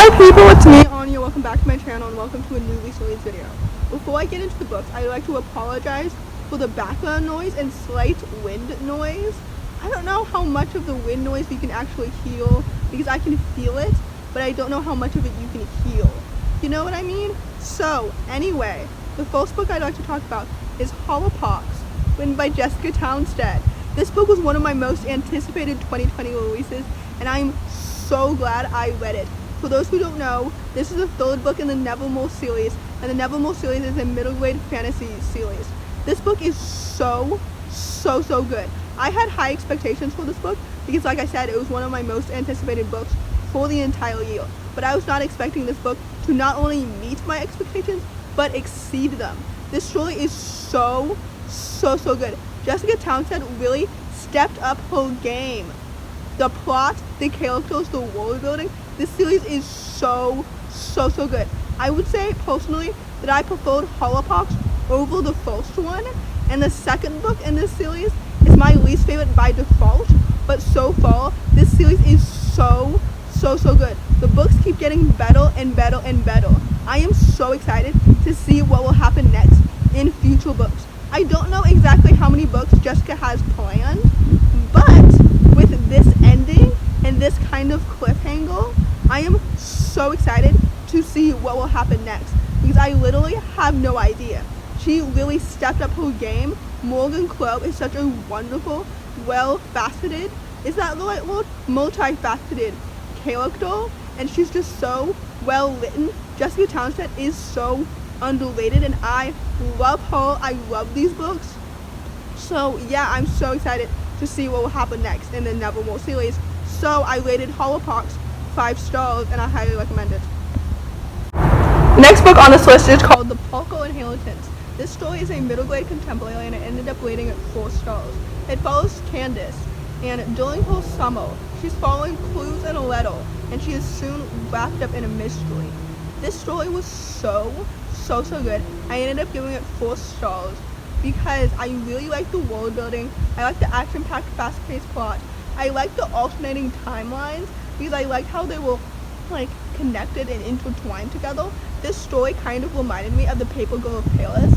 Hi people, it's me, Anja. Welcome back to my channel and welcome to a newly released video. Before I get into the books, I'd like to apologize for the background noise and slight wind noise. I don't know how much of the wind noise you can actually hear because I can feel it, but I don't know how much of it you can hear. You know what I mean? So, anyway, the first book I'd like to talk about is Hollowpox, written by Jessica Townsend. This book was one of my most anticipated 2020 releases, and I'm so glad I read it. For those who don't know, this is the third book in the Nevermoor series, and the Nevermoor series is a middle grade fantasy series. This book is so good. I had high expectations for this book because, like I said, it was one of my most anticipated books for the entire year. But I was not expecting this book to not only meet my expectations, but exceed them. This story is so good. Jessica Townsend really stepped up her game. The plot, the characters, the world building, this series is so good. I would say personally that I preferred Hollowpox over the first one, and the second book in this series is my least favorite by default, but so far this series is so good. The books keep getting better and better and better. I am so excited to see what will happen next in future books. I don't know exactly how many books Jessica has planned, but with this ending and this kind of cliffhanger, I am so excited to see what will happen next because I literally have no idea. She really stepped up her game. Morrigan is such a wonderful, well-faceted, is that the right word? Multifaceted character, and she's just so well written. Jessica Townsend is so underrated, and I love her. I love these books. So yeah, I'm so excited to see what will happen next in the Nevermoor series. So I rated Hollowpox 5 stars, and I highly recommend it. The next book on this list is called The Poco Inhalers. This story is a middle grade contemporary, and I ended up rating it 4 stars. It follows Candace, and during her summer, she's following clues in a letter, and she is soon wrapped up in a mystery. This story was so good. I ended up giving it 4 stars because I really like the world building. I like the action-packed, fast-paced plot. I like the alternating timelines because I liked how they were like connected and intertwined together. This story kind of reminded me of the Paper Girl of Paris,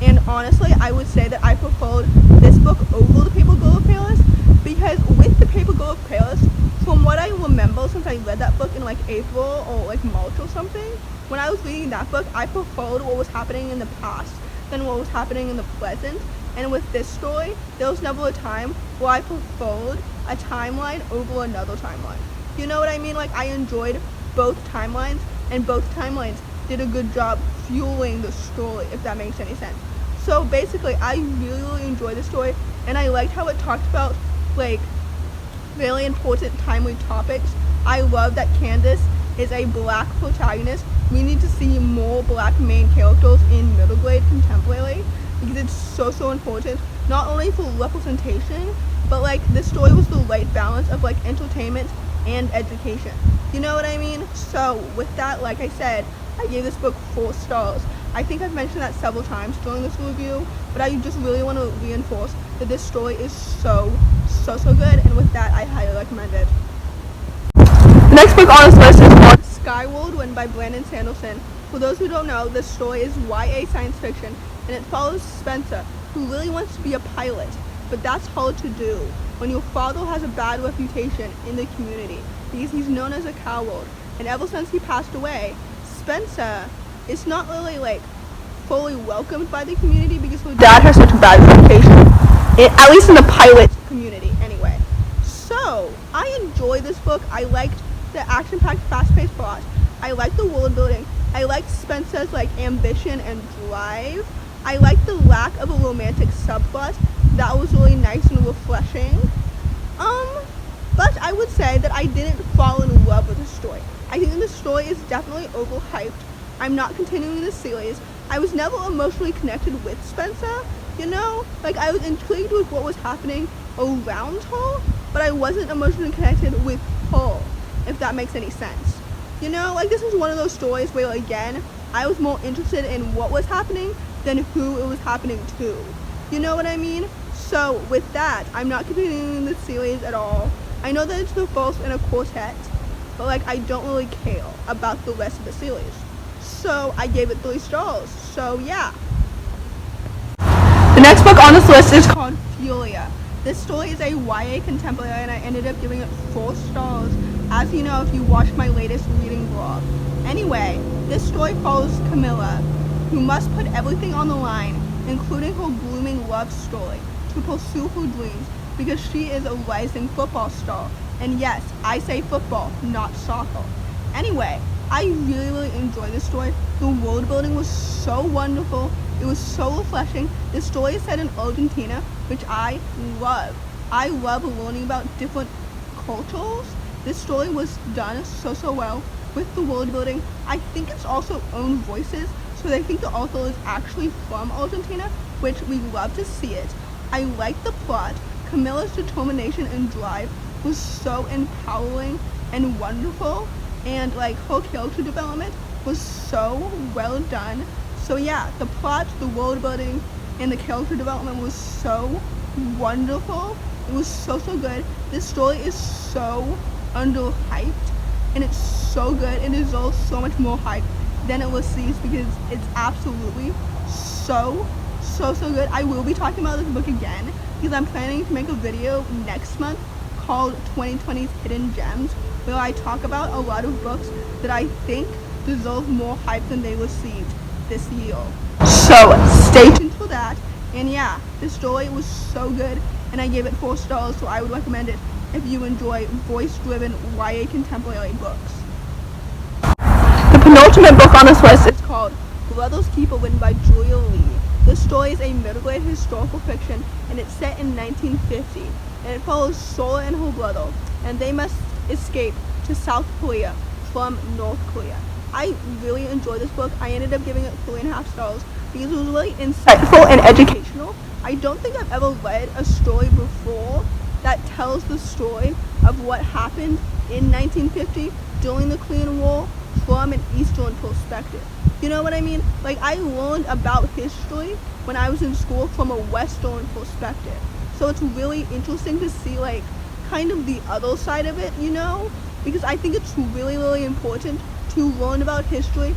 and honestly, I would say that I preferred this book over the Paper Girl of Paris because with the Paper Girl of Paris, from what I remember since I read that book in like April or like March or something, when I was reading that book, I preferred what was happening in the past than what was happening in the present. And with this story, there was never a time where I preferred a timeline over another timeline. You know what I mean? Like, I enjoyed both timelines, and both timelines did a good job fueling the story, if that makes any sense. So basically, I really enjoyed the story, and I liked how it talked about like really important timely topics. I love that Candace is a black protagonist. We need to see more black main characters in middle grade contemporary because it's so important, not only for representation, but like this story was the right balance of like entertainment and education. You know what I mean? So with that, like I said, I gave this book 4 stars. I think I've mentioned that several times during this review, but I just really want to reinforce that this story is so good, and with that, I highly recommend it. The next book on this list is called Skyward Win by Brandon Sanderson. For those who don't know, this story is YA science fiction, and it follows Spencer, who really wants to be a pilot, but that's hard to do when your father has a bad reputation in the community because he's known as a coward, and ever since he passed away, Spencer is not really like fully welcomed by the community because her dad has such a bad reputation, at least in the pilot community anyway. So I enjoyed this book. I liked the action-packed, fast-paced plot. I liked the world building. I liked Spencer's like ambition and drive. I liked the lack of a romantic subplot. That was really nice and refreshing. But I would say that I didn't fall in love with the story. I think that the story is definitely overhyped. I'm not continuing the series. I was never emotionally connected with Spencer, you know? Like, I was intrigued with what was happening around her, but I wasn't emotionally connected with her, if that makes any sense. You know, like, this was one of those stories where, again, I was more interested in what was happening than who it was happening to. You know what I mean? So, with that, I'm not continuing the series at all. I know that it's the first in a quartet, but like I don't really care about the rest of the series. So I gave it 3 stars. So yeah. The next book on this list is called Furia. This story is a YA contemporary and I ended up giving it 4 stars, as you know if you watched my latest reading vlog. Anyway, this story follows Camilla, who must put everything on the line, including her blooming love story, to pursue her dreams because she is a rising football star. And yes, I say football, not soccer. Anyway, I really enjoyed this story. The world building was so wonderful. It was so refreshing. The story is set in Argentina, which I love. I love learning about different cultures. This story was done so well with the world building. I think it's also own voices, so I think the author is actually from Argentina, which we love to see it. I like the plot. Camilla's determination and drive was so empowering and wonderful, and like her character development was so well done. So yeah, the plot, the world building, and the character development was so wonderful. It was so good. This story is so underhyped, and it's so good. It deserves so much more hype than it receives because it's absolutely so good. I will be talking about this book again because I'm planning to make a video next month called 2020's Hidden Gems, where I talk about a lot of books that I think deserve more hype than they received this year. So stay tuned for that. And yeah, this story was so good and I gave it 4 stars, so I would recommend it if you enjoy voice-driven YA contemporary books. The penultimate book on this list is called Brother's Keeper, written by Julia Lee. This story is a middle-grade historical fiction and it's set in 1950, and it follows Sola and her brother, and they must escape to South Korea from North Korea. I really enjoyed this book. I ended up giving it 3.5 stars because it was really insightful and educational. I don't think I've ever read a story before that tells the story of what happened in 1950 during the Korean War from an Eastern perspective. You know what I mean? Like, I learned about history when I was in school from a Western perspective. So it's really interesting to see like kind of the other side of it, you know? Because I think it's really important to learn about history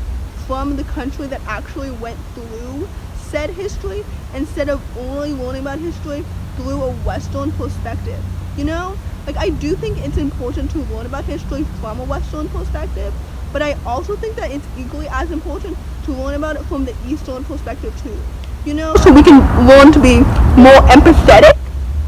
from the country that actually went through said history instead of only learning about history through a Western perspective. You know? Like, I do think it's important to learn about history from a Western perspective, but I also think that it's equally as important to learn about it from the Eastern perspective too. You know? So we can learn to be more empathetic,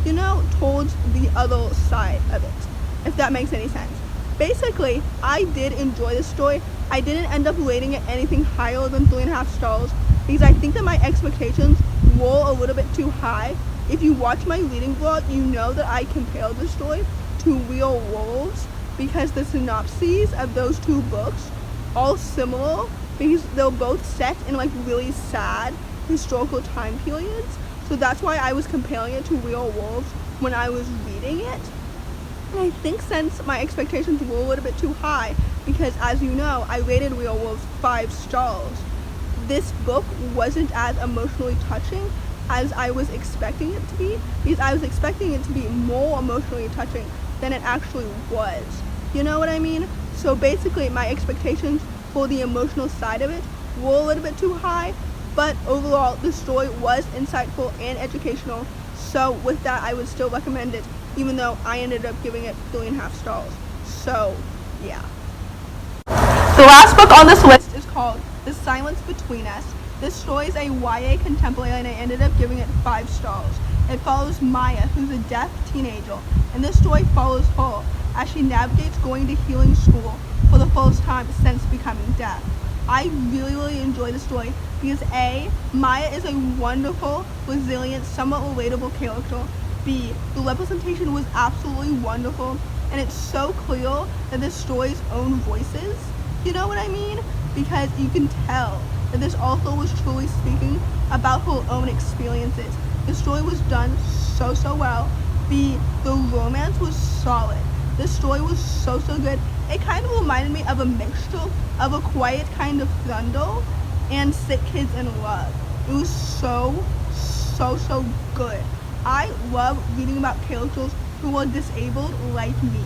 you know, towards the other side of it, if that makes any sense. Basically, I did enjoy this story. I didn't end up rating it anything higher than 3.5 stars because I think that my expectations were a little bit too high. If you watch my reading vlog, you know that I compared the story to Real Wolves because the synopses of those 2 books are similar because they're both set in like really sad historical time periods. So that's why I was comparing it to Real Wolves when I was reading it. And I think since my expectations were a little bit too high, because as you know, I rated Real Wolves 5 stars, this book wasn't as emotionally touching as I was expecting it to be, because I was expecting it to be more emotionally touching than it actually was. You know what I mean? So basically, my expectations for the emotional side of it were a little bit too high, but overall, the story was insightful and educational. So with that, I would still recommend it, even though I ended up giving it 3.5 stars. So, yeah. The last book on this list is called The Silence Between Us. This story is a YA contemporary and I ended up giving it 5 stars. It follows Maya, who's a deaf teenager, and this story follows her as she navigates going to healing school for the first time since becoming deaf. I really enjoy the story because A, Maya is a wonderful, resilient, somewhat relatable character. B, the representation was absolutely wonderful, and it's so clear that this story's own voices. You know what I mean? Because you can tell that this author was truly speaking about her own experiences. The story was done so well. B, the romance was solid. This story was so good. It kind of reminded me of a mixture of A Quiet Kind of Thunder and Sick Kids in Love. It was so good. I love reading about characters who are disabled like me.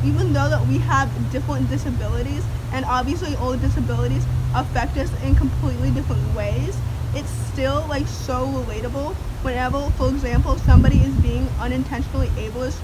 even though that we have different disabilities, and obviously all disabilities affect us in completely different ways, it's still like so relatable whenever, for example, somebody is being unintentionally ableist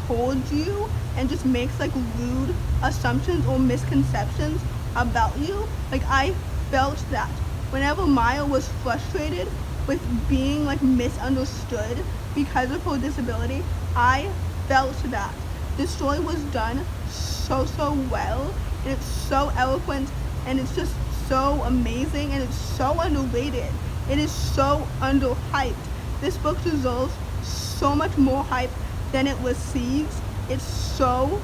towards you and just makes like rude assumptions or misconceptions about you. Like, I felt that whenever Maya was frustrated with being like misunderstood because of her disability, I felt that. This story was done so well, and it's so eloquent, and it's just so amazing, and it's so underrated. It is so underhyped. This book deserves so much more hype than it receives. It's so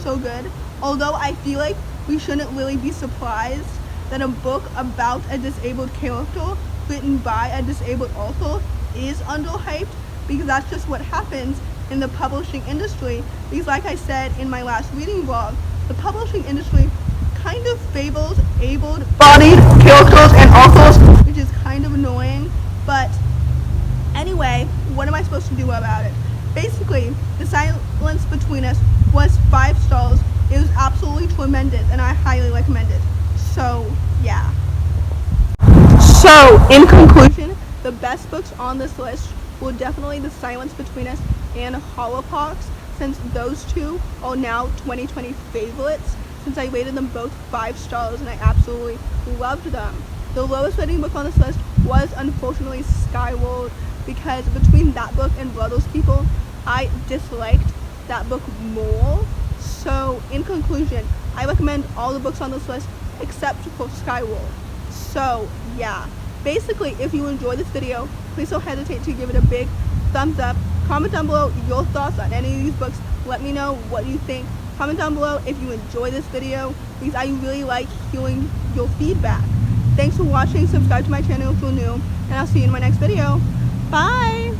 good. Although I feel like we shouldn't really be surprised that a book about a disabled character written by a disabled author is underhyped, because that's just what happens in the publishing industry. Because like I said in my last reading vlog, the publishing industry kind of favors able-bodied characters and authors, which is kind of annoying. But anyway, what am I supposed to do about it? Basically, the silence between us was 5 stars. It was absolutely tremendous, and I highly recommend it. So yeah. So in conclusion, the best books on this list were definitely The Silence Between Us and Hollowpox, since those two are now 2020 favorites, since I rated them both 5 stars and I absolutely loved them. The lowest rating book on this list was unfortunately Skyward, because between that book and Brothers People, I disliked that book more. So in conclusion, I recommend all the books on this list except for Skyward. So yeah, basically, if you enjoyed this video, please don't hesitate to give it a big thumbs up. Comment down below your thoughts on any of these books. Let me know what you think. Comment down below if you enjoy this video, because I really like hearing your feedback. Thanks for watching. Subscribe to my channel if you're new, and I'll see you in my next video. Bye!